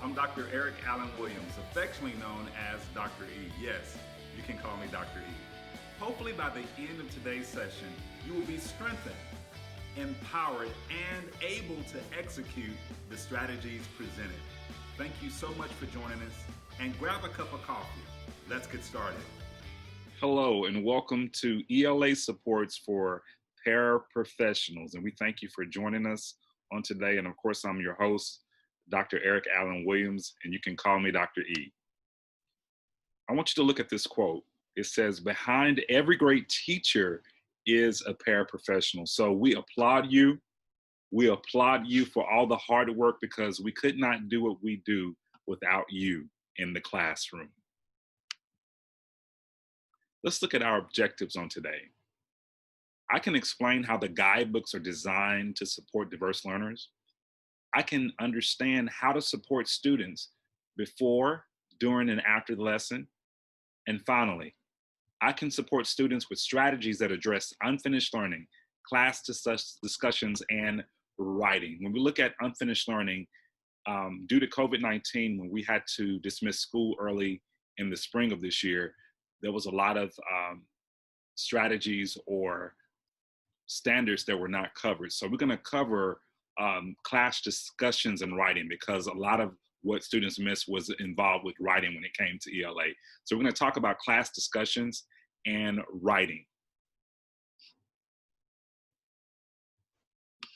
I'm Dr. Eric Allen Williams, affectionately known as Dr. E. Yes, you can call me Dr. E. Hopefully, by the end of today's session, you will be strengthened, empowered, and able to execute the strategies presented. Thank you so much for joining us, and grab a cup of coffee. Let's get started. Hello, and welcome to Ela Supports for Paraprofessionals. And we thank you for joining us on today. And of course, I'm your host, Dr. Eric Allen Williams, and you can call me Dr. E. I want you to look at this quote. It says, behind every great teacher is a paraprofessional. So we applaud you. We applaud you for all the hard work because we could not do what we do without you in the classroom. Let's look at our objectives on today. I can explain how the guidebooks are designed to support diverse learners. I can understand how to support students before, during, and after the lesson. And finally, I can support students with strategies that address unfinished learning, class discussions, and writing. When we look at unfinished learning, due to COVID-19, when we had to dismiss school early in the spring of this year, there was a lot of strategies or standards that were not covered. So we're going to cover class discussions and writing because a lot of what students missed was involved with writing when it came to ELA. So we're going to talk about class discussions and writing.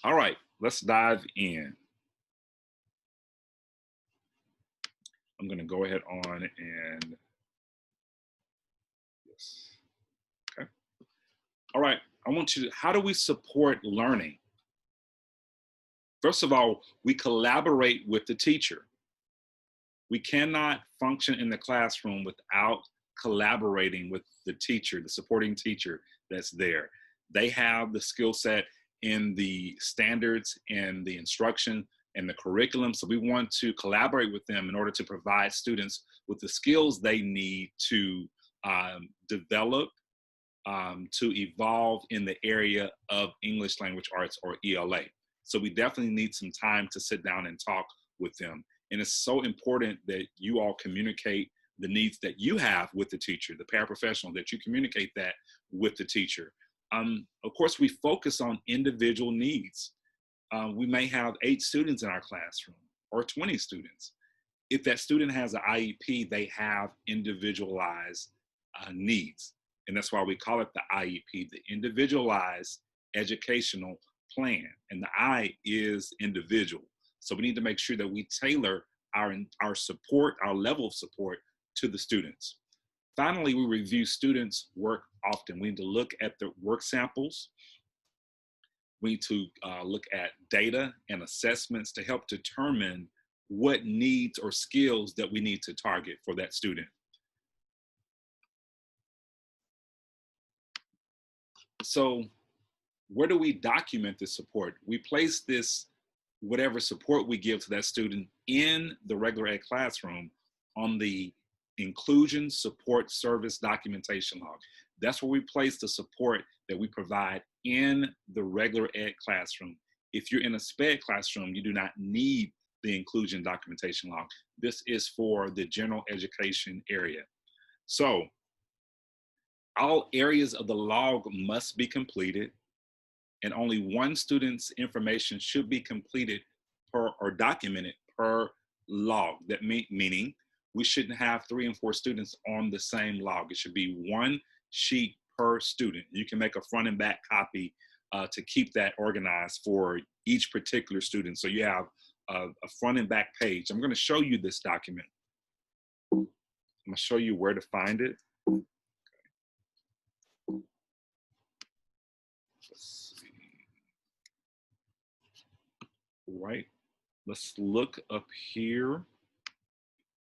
All right, let's dive in. I'm going to go ahead on and yes. Okay. All right, I want you to, how do we support learning? First of all, we collaborate with the teacher. We cannot function in the classroom without collaborating with the teacher, the supporting teacher that's there. They have the skill set in the standards and the instruction and the curriculum. So we want to collaborate with them in order to provide students with the skills they need to develop, to evolve in the area of English language arts or ELA. So we definitely need some time to sit down and talk with them. And it's so important that you all communicate the needs that you have with the teacher, the paraprofessional, that you communicate that with the teacher. Of course, we focus on individual needs. We may have 8 students in our classroom or 20 students. If that student has an IEP, they have individualized needs. And that's why we call it the IEP, the Individualized Educational Plan. And the I is individual. So we need to make sure that we tailor our support, our level of support to the students. Finally, we review students' work often. We need to look at the work samples. We need to look at data and assessments to help determine what needs or skills that we need to target for that student. So where do we document this support? We place this, whatever support we give to that student in the regular ed classroom on the Inclusion Support Service Documentation Log. That's where we place the support that we provide in the regular ed classroom. If you're in a SPED classroom, you do not need the Inclusion Documentation Log. This is for the general education area. So all areas of the log must be completed, and only one student's information should be completed per or documented per log. That meaning we shouldn't have 3 and 4 students on the same log. It should be one sheet per student. You can make a front and back copy to keep that organized for each particular student. So you have a front and back page. I'm going to show you this document. I'm going to show you where to find it. Let's see. Right. Let's look up here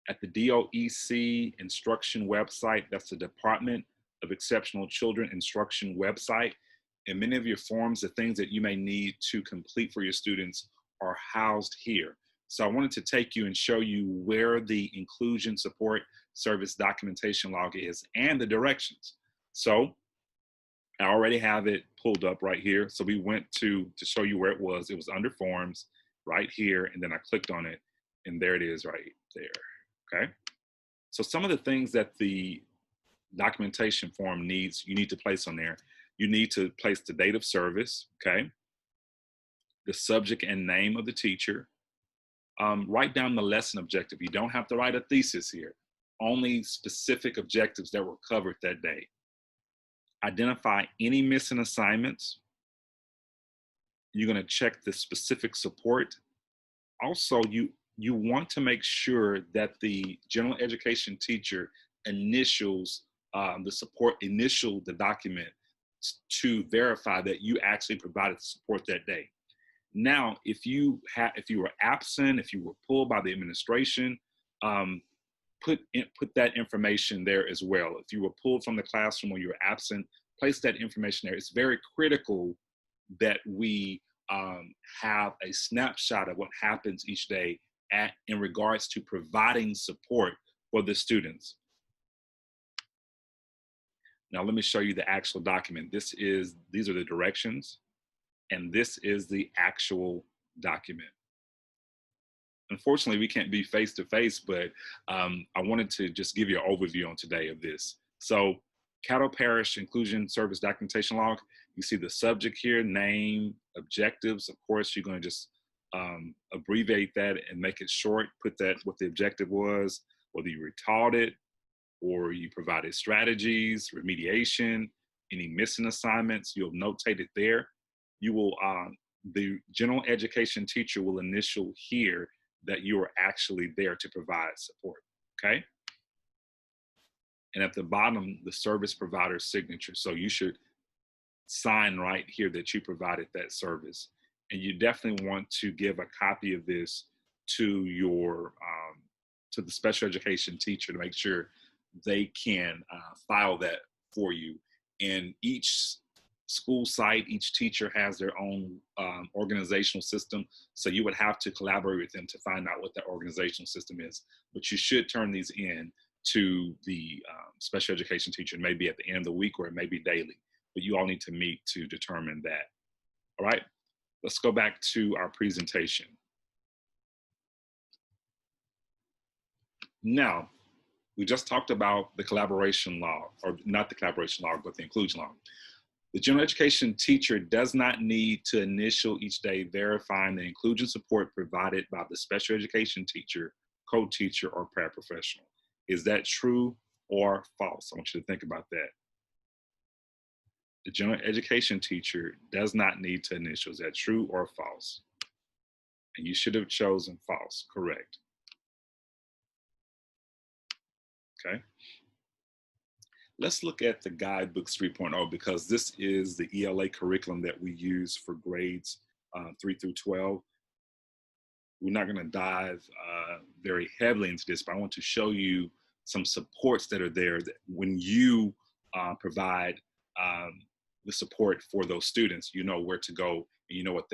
at the DOEC instruction website. That's the Department of Exceptional Children instruction website. And many of your forms, the things that you may need to complete for your students, are housed here. So I wanted to take you and show you where the Inclusion Support Service Documentation Log is and the directions. So I already have it pulled up right here. So we went to show you where it was. It was under forms right here. And then I clicked on it. And there it is right there, okay? So some of the things that the documentation form needs, you need to place on there. You need to place the date of service, okay? The subject and name of the teacher. Write down the lesson objective. You don't have to write a thesis here. Only specific objectives that were covered that day. Identify any missing assignments. You're going to check the specific support. Also, you want to make sure that the general education teacher initials the document to verify that you actually provided support that day. Now, if you were absent, if you were pulled by the administration, put that information there as well. If you were pulled from the classroom or you were absent, place that information there. It's very critical that we have a snapshot of what happens each day in regards to providing support for the students. Now, let me show you the actual document. These are the directions, and this is the actual document. Unfortunately, we can't be face-to-face, but I wanted to just give you an overview on today of this. So, Caddo Parish Inclusion Service Documentation Log, you see the subject here, name, objectives. Of course, you're going to just abbreviate that and make it short, put that what the objective was, whether you were taught it, or you provided strategies, remediation, any missing assignments, you'll notate it there. You will, the general education teacher will initial here that you are actually there to provide support, okay? And at the bottom, the service provider's signature. So you should sign right here that you provided that service. And you definitely want to give a copy of this to your, to the special education teacher to make sure they can file that for you. And each school site, each teacher has their own organizational system. So you would have to collaborate with them to find out what that organizational system is. But you should turn these in to the special education teacher, maybe at the end of the week or it may be daily. But you all need to meet to determine that. All right, let's go back to our presentation. Now, we just talked about the collaboration law, or not the collaboration law, but the inclusion law. The general education teacher does not need to initial each day verifying the inclusion support provided by the special education teacher, co-teacher, or paraprofessional. Is that true or false? I want you to think about that. The general education teacher does not need to initial. Is that true or false? And you should have chosen false, correct. Okay. Let's look at the guidebooks 3.0 because this is the ELA curriculum that we use for grades 3 through 12. We're not going to dive very heavily into this, but I want to show you some supports that are there that when you provide the support for those students, you know where to go and you know what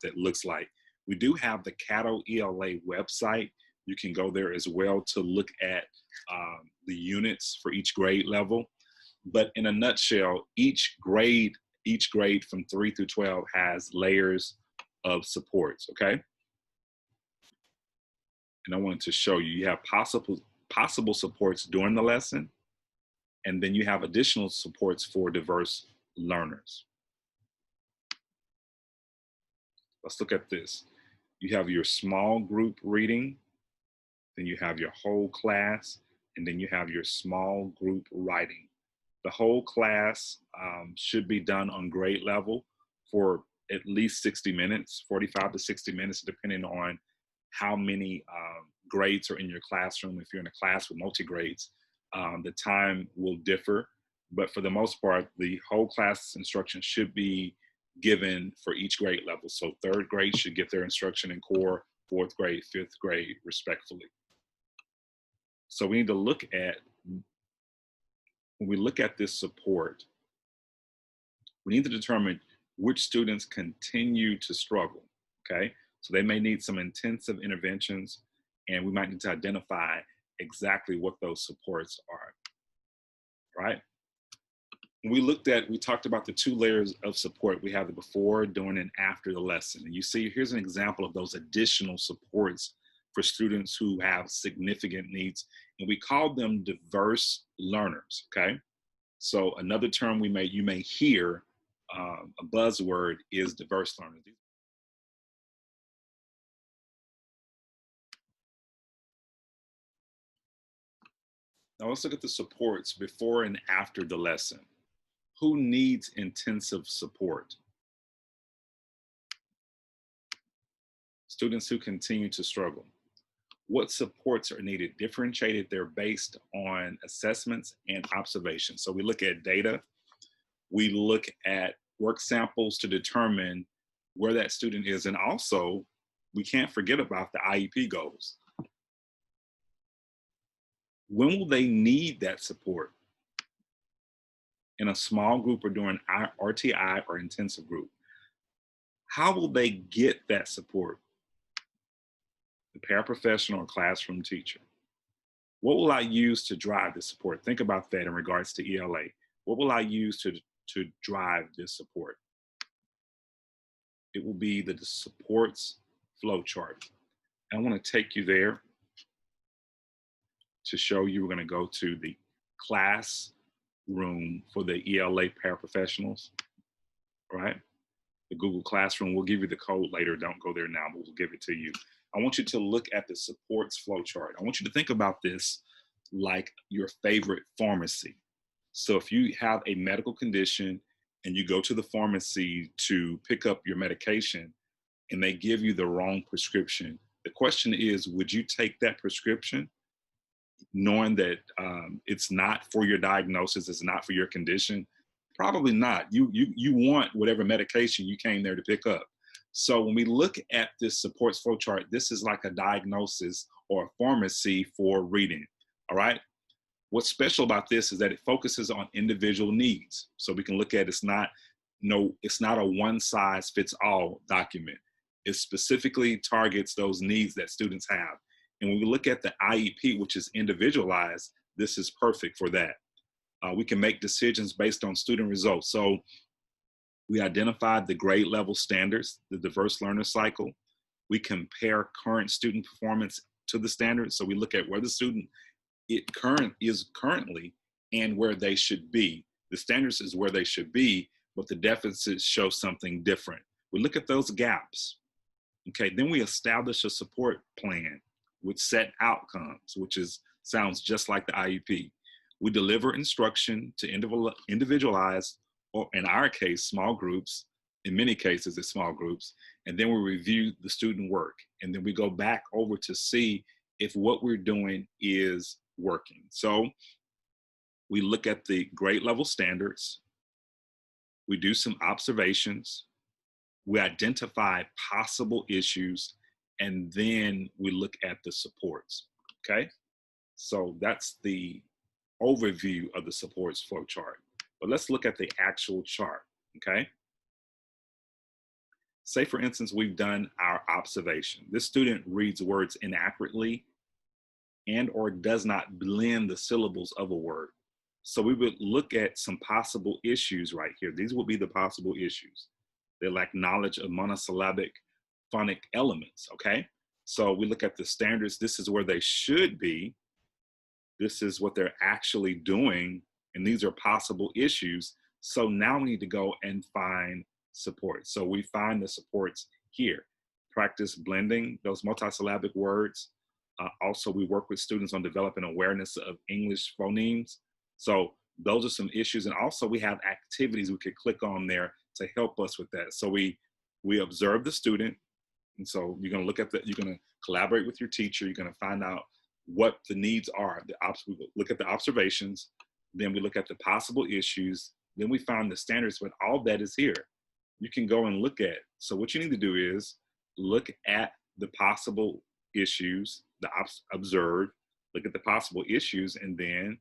that looks like. We do have the Caddo ELA website. You can go there as well to look at the units for each grade level. But in a nutshell, each grade from 3 through 12 has layers of supports, okay? And I wanted to show you, you have possible supports during the lesson, and then you have additional supports for diverse learners. Let's look at this. You have your small group reading, then you have your whole class, and then you have your small group writing. The whole class should be done on grade level for at least 60 minutes, 45 to 60 minutes, depending on how many grades are in your classroom. If you're in a class with multi-grades, the time will differ. But for the most part, the whole class instruction should be given for each grade level. So 3rd grade should get their instruction in core, 4th grade, 5th grade, respectfully. So we need to look at, when we look at this support, we need to determine which students continue to struggle, okay? So they may need some intensive interventions, and we might need to identify exactly what those supports are, right? We talked about the 2 layers of support. We have the before, during, and after the lesson. And you see, here's an example of those additional supports for students who have significant needs, and we call them diverse learners, okay? So another term you may hear, a buzzword, is diverse learners. Now let's look at the supports before and after the lesson. Who needs intensive support? Students who continue to struggle. What supports are needed? Differentiated, they're based on assessments and observations. So we look at data, we look at work samples to determine where that student is, and also we can't forget about the IEP goals. When will they need that support? In a small group or during RTI or intensive group? How will they get that support? The paraprofessional or classroom teacher. What will I use to drive this support? Think about that in regards to ELA. What will I use to drive this support? It will be the supports flow chart. I want to take you there to show you. We're going to go to the classroom for the ELA paraprofessionals, right? The Google Classroom. We'll give you the code later. Don't go there now, but we'll give it to you. I want you to look at the supports flow chart. I want you to think about this like your favorite pharmacy. So if you have a medical condition and you go to the pharmacy to pick up your medication and they give you the wrong prescription, the question is, would you take that prescription knowing that it's not for your diagnosis, it's not for your condition? Probably not. You want whatever medication you came there to pick up. So when we look at this supports flow chart, this is like a diagnosis or a pharmacy for reading, all right? What's special about this is that it focuses on individual needs. So we can look at, it's not a one size fits all document. It specifically targets those needs that students have. And when we look at the IEP, which is individualized, this is perfect for that. We can make decisions based on student results. So we identified the grade level standards, the diverse learner cycle. We compare current student performance to the standards. So we look at where the student is currently and where they should be. The standards is where they should be, but the deficits show something different. We look at those gaps. Okay, then we establish a support plan with set outcomes, which sounds just like the IEP. We deliver instruction to individualize, or in our case, small groups. In many cases, it's small groups. And then we review the student work. And then we go back over to see if what we're doing is working. So we look at the grade level standards. We do some observations. We identify possible issues. And then we look at the supports, okay? So that's the overview of the supports flow chart. But let's look at the actual chart, okay? Say, for instance, we've done our observation. This student reads words inaccurately and or does not blend the syllables of a word. So we would look at some possible issues right here. These would be the possible issues. They lack knowledge of monosyllabic phonic elements, okay? So we look at the standards. This is where they should be. This is what they're actually doing, and these are possible issues. So now we need to go and find support. So we find the supports here. Practice blending those multisyllabic words. Also, we work with students on developing awareness of English phonemes. So those are some issues. And also we have activities we could click on there to help us with that. So we observe the student. And so you're gonna look at you're gonna collaborate with your teacher. You're gonna find out what the needs are. We look at the observations, then we look at the possible issues, then we find the standards, but all that is here. You can go and look at. So what you need to do is look at the possible issues, observe, look at the possible issues, and then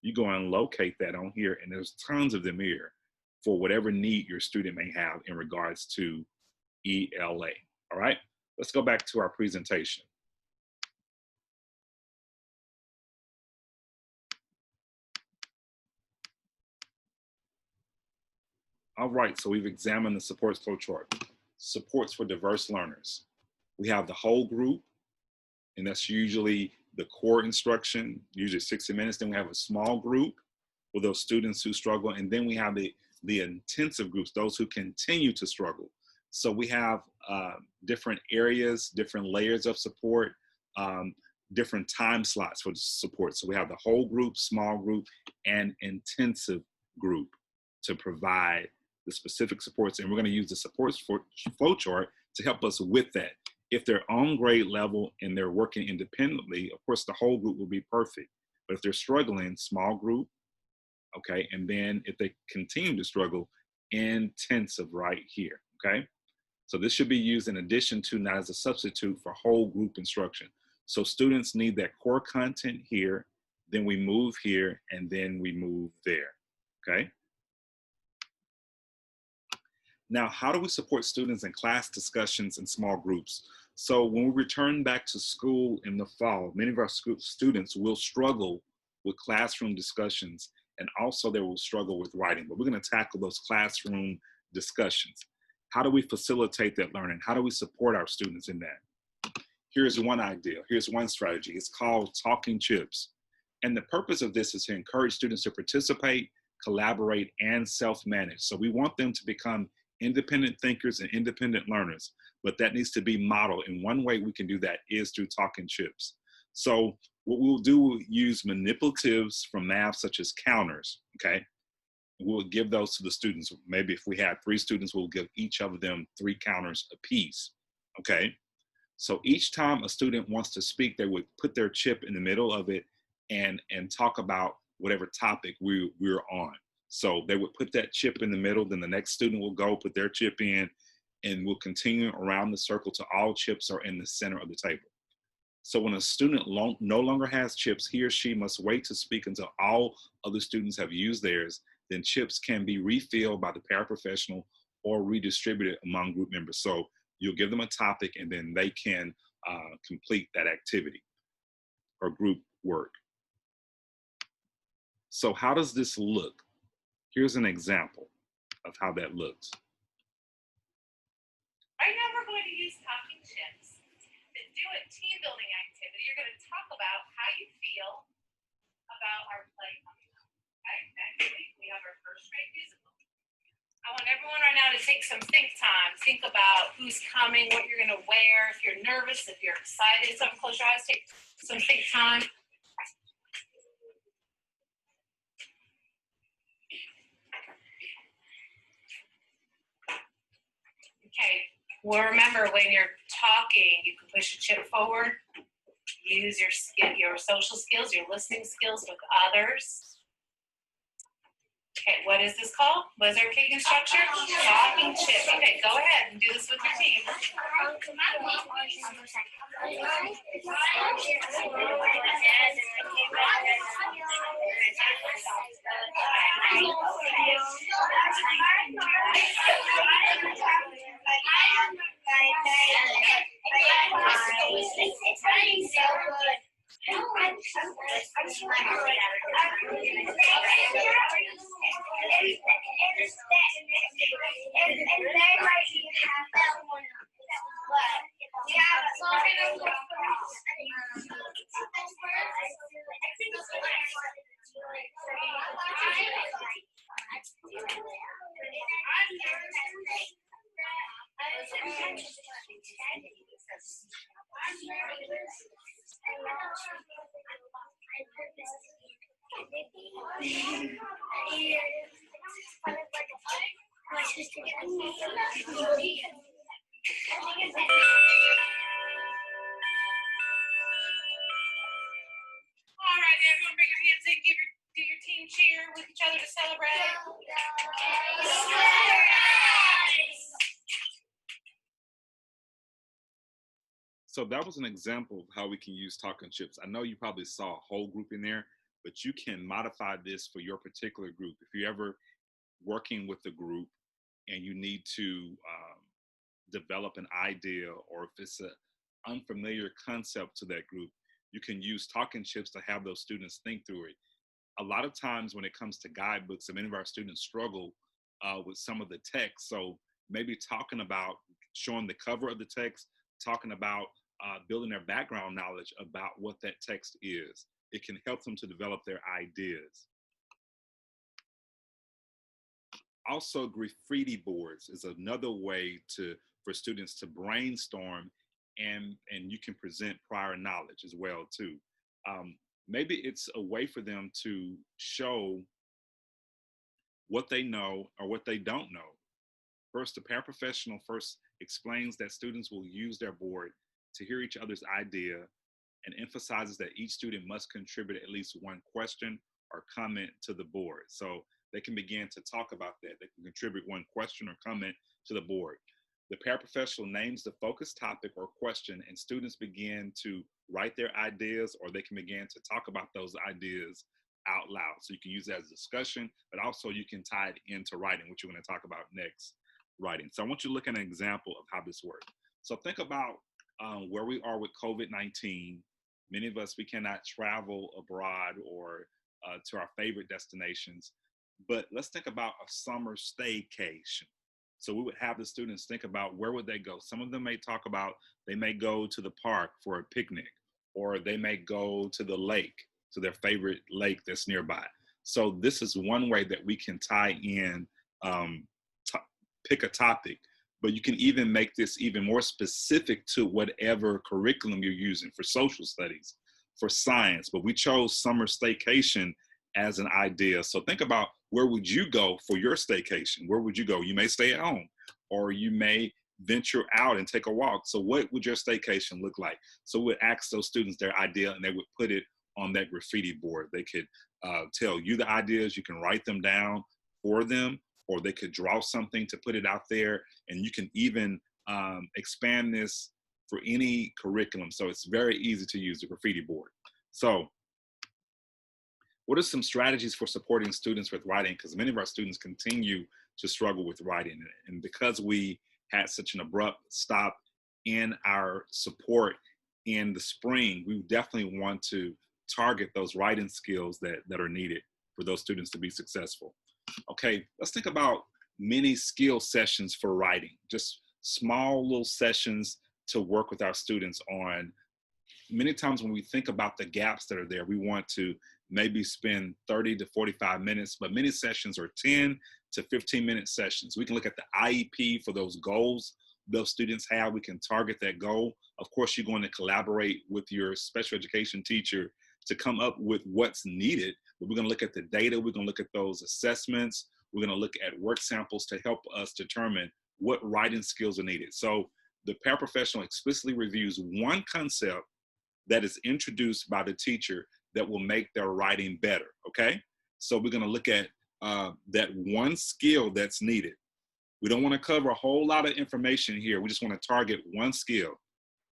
you go and locate that on here, and there's tons of them here for whatever need your student may have in regards to ELA, all right? Let's go back to our presentation. All right, so we've examined the supports flow chart. Supports for diverse learners. We have the whole group, and that's usually the core instruction, usually 60 minutes. Then we have a small group for those students who struggle, and then we have the intensive groups, those who continue to struggle. So we have different areas, different layers of support, different time slots for support. So we have the whole group, small group, and intensive group to provide the specific supports. And we're going to use the supports flow chart to help us with that. If they're on grade level and they're working independently, of course, the whole group will be perfect. But if they're struggling, small group, okay? And then if they continue to struggle, intensive right here, okay? So this should be used in addition to, not as a substitute for whole group instruction. So students need that core content here, then we move here, and then we move there, okay? Now, how do we support students in class discussions and small groups? So when we return back to school in the fall, many of our students will struggle with classroom discussions, and also they will struggle with writing, but we're going to tackle those classroom discussions. How do we facilitate that learning? How do we support our students in that? Here's one idea. Here's one strategy. It's called Talking Chips. And the purpose of this is to encourage students to participate, collaborate, and self-manage. So we want them to become independent thinkers and independent learners, but that needs to be modeled. And one way we can do that is through Talking Chips. So what we'll do, we'll use manipulatives from math, such as counters, okay? We'll give those to the students. Maybe if we have 3 students, we'll give each of them 3 counters apiece, okay? So each time a student wants to speak, they would put their chip in the middle of it and talk about whatever topic we're on. So they would put that chip in the middle, then the next student will go put their chip in, and we'll continue around the circle till all chips are in the center of the table. So when a student no longer has chips, he or she must wait to speak until all other students have used theirs. Then chips can be refilled by the paraprofessional or redistributed among group members. So you'll give them a topic and then they can complete that activity or group work. So how does this look? Here's an example of how that looks. Right now we're going to use Talking Chips to do a team building activity. You're going to talk about how you feel about our play coming up. Okay? Next week we have our first grade musical. I want everyone right now to take some think time. Think about who's coming, what you're going to wear, if you're nervous, if you're excited. Something, close your eyes, take some think time. Okay, well, remember when you're talking, you can push a chip forward, use your social skills, your listening skills with others. Okay, what is this called? What is our kicking structure? Talking chip. Okay, go ahead and do this with your team. All right, everyone bring your hands in, do your team cheer with each other to celebrate. So that was an example of how we can use Talking Chips. I know you probably saw a whole group in there, but you can modify this for your particular group. If you're ever working with a group and you need to develop an idea, or if it's an unfamiliar concept to that group, you can use Talking Chips to have those students think through it. A lot of times when it comes to guidebooks, many of our students struggle with some of the text. So maybe talking about showing the cover of the text, talking about building their background knowledge about what that text is. It can help them to develop their ideas. Also, graffiti boards is another way for students to brainstorm, and you can present prior knowledge as well too. Maybe it's a way for them to show what they know or what they don't know. First, the paraprofessional first explains that students will use their board to hear each other's idea and emphasizes that each student must contribute at least one question or comment to the board. So they can begin to talk about that. They can contribute one question or comment to the board. The paraprofessional names the focus topic or question, and students begin to write their ideas, or they can begin to talk about those ideas out loud. So you can use that as a discussion, but also you can tie it into writing, which we're going to talk about next, writing. So I want you to look at an example of how this works. So think about where we are with COVID-19. Many of us, we cannot travel abroad or to our favorite destinations, but let's think about a summer staycation. So we would have the students think about where would they go. Some of them may talk about they may go to the park for a picnic, or they may go to the lake, to their favorite lake that's nearby. So this is one way that we can tie in, pick a topic, but you can even make this even more specific to whatever curriculum you're using for social studies, for science. But we chose summer staycation as an idea. So think about, where would you go for your staycation? Where would you go? You may stay at home, or you may venture out and take a walk. So what would your staycation look like? So we'd ask those students their idea, and they would put it on that graffiti board. They could tell you the ideas. You can write them down for them, or they could draw something to put it out there. And you can even expand this for any curriculum. So it's very easy to use the graffiti board. So what are some strategies for supporting students with writing? Because many of our students continue to struggle with writing. And because we had such an abrupt stop in our support in the spring, we definitely want to target those writing skills that are needed for those students to be successful. Okay, let's think about mini skill sessions for writing, just small little sessions to work with our students on. Many times when we think about the gaps that are there, we want to maybe spend 30 to 45 minutes, but many sessions are 10 to 15-minute sessions. We can look at the IEP for those goals those students have. We can target that goal. Of course, you're going to collaborate with your special education teacher to come up with what's needed, but we're going to look at the data. We're going to look at those assessments. We're going to look at work samples to help us determine what writing skills are needed. So the paraprofessional explicitly reviews one concept that is introduced by the teacher that will make their writing better, okay? So we're gonna look at that one skill that's needed. We don't wanna cover a whole lot of information here. We just wanna target one skill.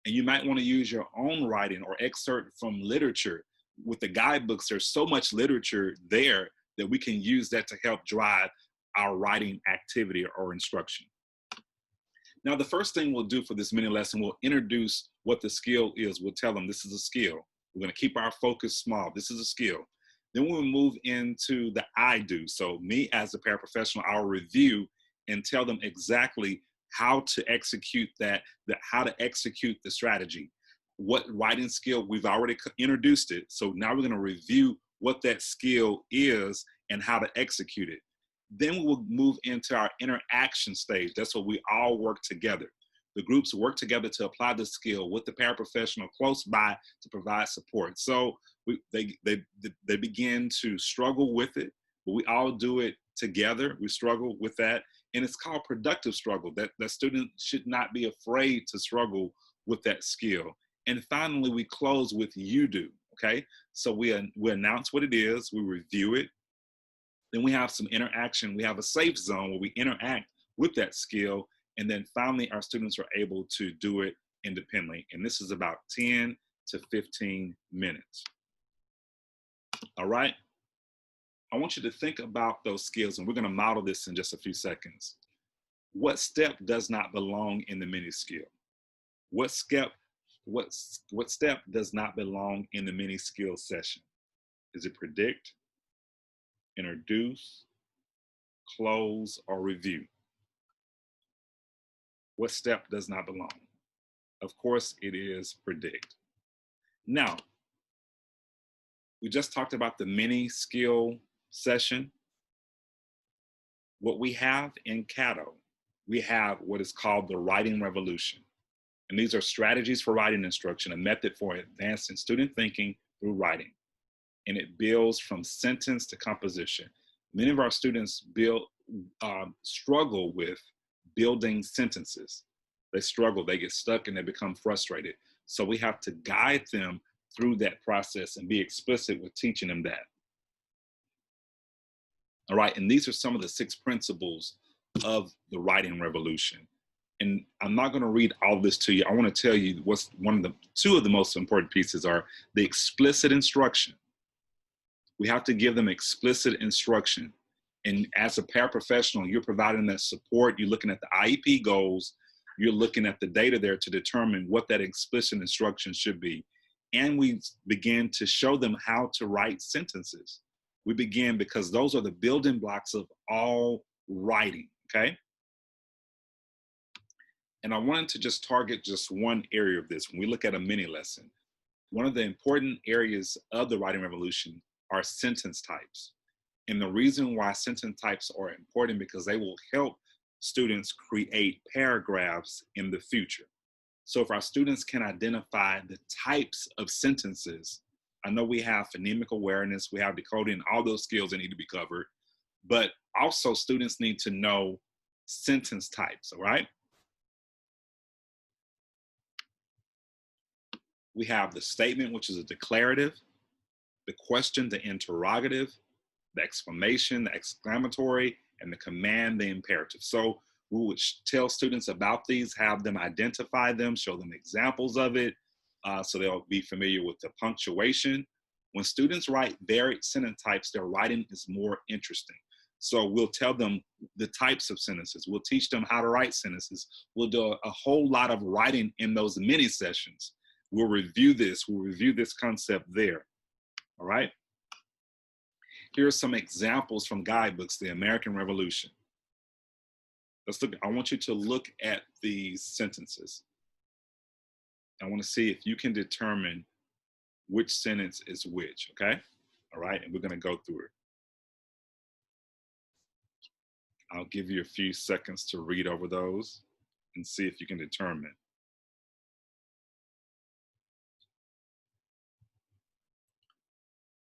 And you might wanna use your own writing or excerpt from literature. With the guidebooks, there's so much literature there that we can use that to help drive our writing activity or instruction. Now, the first thing we'll do for this mini lesson, we'll introduce what the skill is. We'll tell them this is a skill. We're going to keep our focus small. This is a skill. Then we'll move into the I do. So me as a paraprofessional, I'll review and tell them exactly how to execute how to execute the strategy. What writing skill, we've already introduced it. So now we're going to review what that skill is and how to execute it. Then we will move into our interaction stage. That's where we all work together. The groups work together to apply the skill with the paraprofessional close by to provide support. So they begin to struggle with it, but we all do it together. We struggle with that. And it's called productive struggle. That student should not be afraid to struggle with that skill. And finally, we close with you do, okay? So we announce what it is, we review it. Then we have some interaction. We have a safe zone where we interact with that skill. And then finally, our students are able to do it independently. And this is about 10 to 15 minutes. All right. I want you to think about those skills, and we're going to model this in just a few seconds. What step does not belong in the mini skill? What step does not belong in the mini skill session? Is it predict, introduce, close, or review? What step does not belong? Of course, it is predict. Now, we just talked about the mini skill session. What we have in Cato, we have what is called the writing revolution. And these are strategies for writing instruction, a method for advancing student thinking through writing. And it builds from sentence to composition. Many of our students struggle with building sentences. They struggle, they get stuck, and they become frustrated. So we have to guide them through that process and be explicit with teaching them that. All right, and these are some of the 6 principles of the writing revolution. And I'm not going to read all this to you. I want to tell you what's two of the most important pieces are the explicit instruction. We have to give them explicit instruction. And as a paraprofessional, you're providing that support. You're looking at the IEP goals. You're looking at the data there to determine what that explicit instruction should be. And we begin to show them how to write sentences. We begin because those are the building blocks of all writing, okay? And I wanted to just target just one area of this. When we look at a mini lesson, one of the important areas of the writing revolution are sentence types. And the reason why sentence types are important because they will help students create paragraphs in the future. So if our students can identify the types of sentences, I know we have phonemic awareness, we have decoding, all those skills that need to be covered, but also students need to know sentence types, all right? We have the statement, which is a declarative, the question, the interrogative, the exclamation, the exclamatory, and the command, the imperative. So we would tell students about these, have them identify them, show them examples of it, so they'll be familiar with the punctuation. When students write varied sentence types, their writing is more interesting. So we'll tell them the types of sentences. We'll teach them how to write sentences. We'll do a whole lot of writing in those mini sessions. We'll review this concept there, all right? Here are some examples from guidebooks, the American Revolution. I want you to look at these sentences. I want to see if you can determine which sentence is which, okay? All right, and we're gonna go through it. I'll give you a few seconds to read over those and see if you can determine.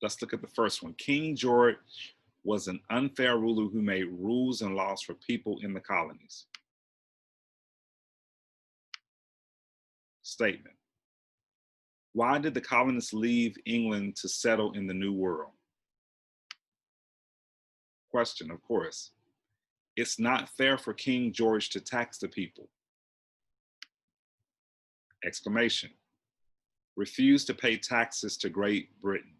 Let's look at the first one. King George was an unfair ruler who made rules and laws for people in the colonies. Statement. Why did the colonists leave England to settle in the New World? Question, of course. It's not fair for King George to tax the people. Exclamation. Refuse to pay taxes to Great Britain.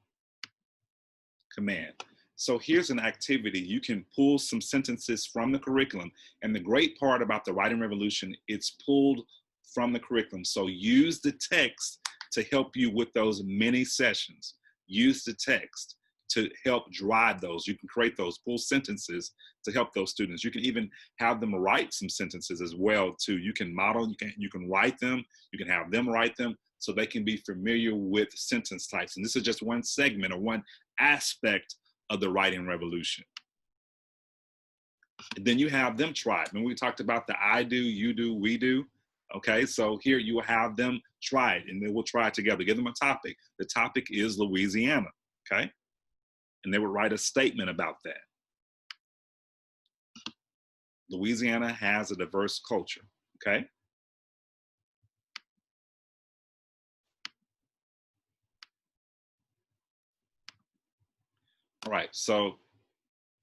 Command. So here's an activity. You can pull some sentences from the curriculum. And the great part about the writing revolution, it's pulled from the curriculum. So use the text to help you with those mini sessions. Use the text to help drive those. You can create those full sentences to help those students. You can even have them write some sentences as well too. You can model, you can write them, you can have them write them so they can be familiar with sentence types. And this is just one segment or one aspect of the writing revolution. And then you have them try it. When we talked about the I do, you do, we do, okay? So here you will have them try it and they will try it together. Give them a topic. The topic is Louisiana, okay? And they would write a statement about that. Louisiana has a diverse culture, okay? All right, so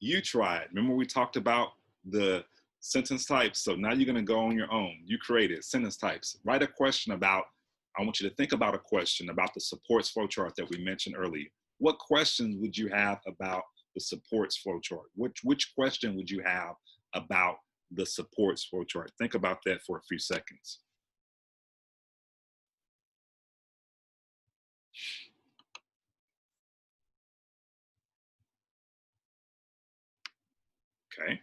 you try it. Remember we talked about the sentence types. So now you're gonna go on your own. You created sentence types. Write a question about, I want you to think about a question about the supports flowchart that we mentioned earlier. What questions would you have about the supports flowchart? Which question would you have about the supports flowchart? Think about that for a few seconds. Okay.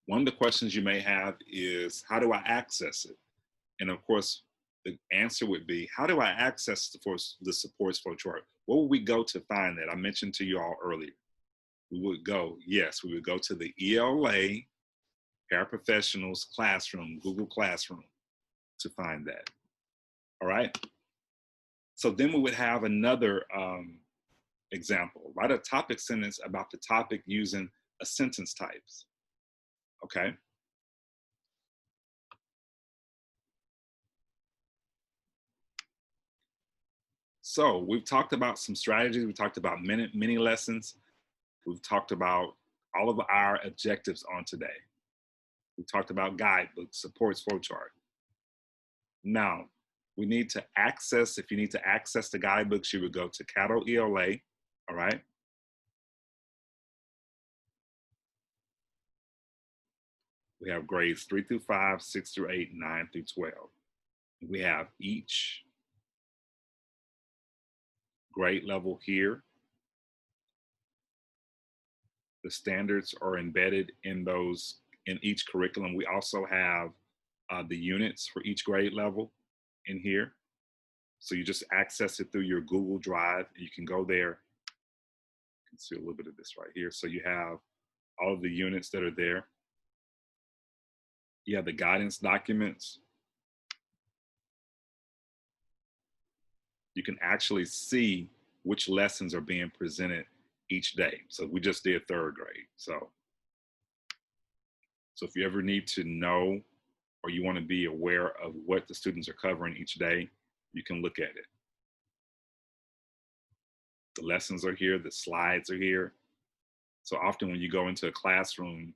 One of the questions you may have is, how do I access it? And of course, the answer would be, how do I access the supports flow chart? Where would we go to find that? I mentioned to you all earlier. We would go to the ELA Paraprofessionals Classroom, Google Classroom, to find that. All right. So then we would have another example. Write a topic sentence about the topic using a sentence types. Okay. So we've talked about some strategies. We talked about mini lessons. We've talked about all of our objectives on today. We talked about guidebooks, supports flowchart. Now, we need to access, if you need to access the guidebooks, you would go to Cato ELA, all right? We have grades 3 through 5, 6 through 8, 9 through 12. We have each grade level here. The standards are embedded in each curriculum. We also have the units for each grade level in here. So you just access it through your Google Drive. You can go there. You can see a little bit of this right here. So you have all of the units that are there. You have the guidance documents. You can actually see which lessons are being presented each day. So we just did third grade. So if you ever need to know or you want to be aware of what the students are covering each day, you can look at it. The lessons are here, the slides are here. So often when you go into a classroom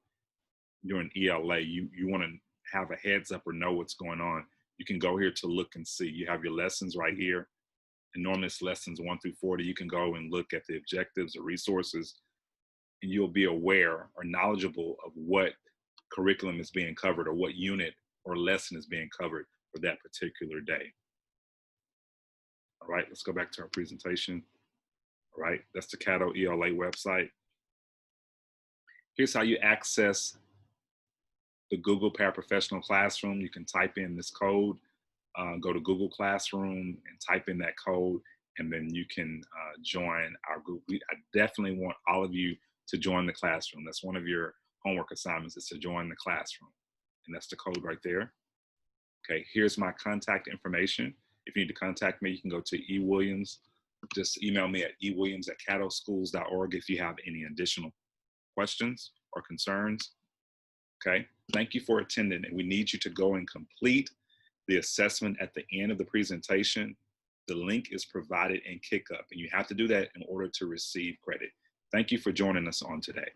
during ELA, you want to have a heads up or know what's going on. You can go here to look and see. You have your lessons right here. And normally it's lessons 1 through 40. You can go and look at the objectives or resources, and you'll be aware or knowledgeable of what curriculum is being covered or what unit or lesson is being covered for that particular day. All right, let's go back to our presentation. All right, that's the Cato ELA website. Here's how you access the Google Paraprofessional Classroom. You can type in this code, go to Google Classroom and type in that code, and then you can join our group. I definitely want all of you to join the classroom. That's one of your homework assignments, is to join the classroom. And that's the code right there. Okay, here's my contact information. If you need to contact me, you can go to eWilliams. Just email me at ewilliams@catoschools.org if you have any additional questions or concerns. Okay, thank you for attending, and we need you to go and complete the assessment at the end of the presentation. The link is provided in KickUp, and you have to do that in order to receive credit. Thank you for joining us on today.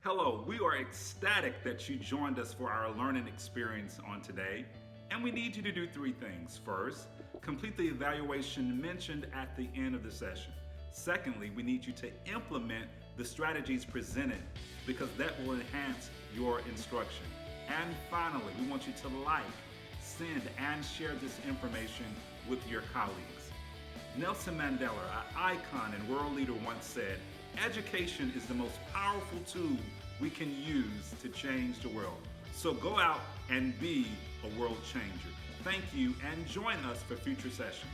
Hello, we are ecstatic that you joined us for our learning experience on today, and we need you to do 3 things. First, complete the evaluation mentioned at the end of the session. Secondly, we need you to implement the strategies presented, because that will enhance your instruction. And finally, we want you to like, send, and share this information with your colleagues. Nelson Mandela, an icon and world leader, once said, "Education is the most powerful tool we can use to change the world." So go out and be a world changer. Thank you, and join us for future sessions.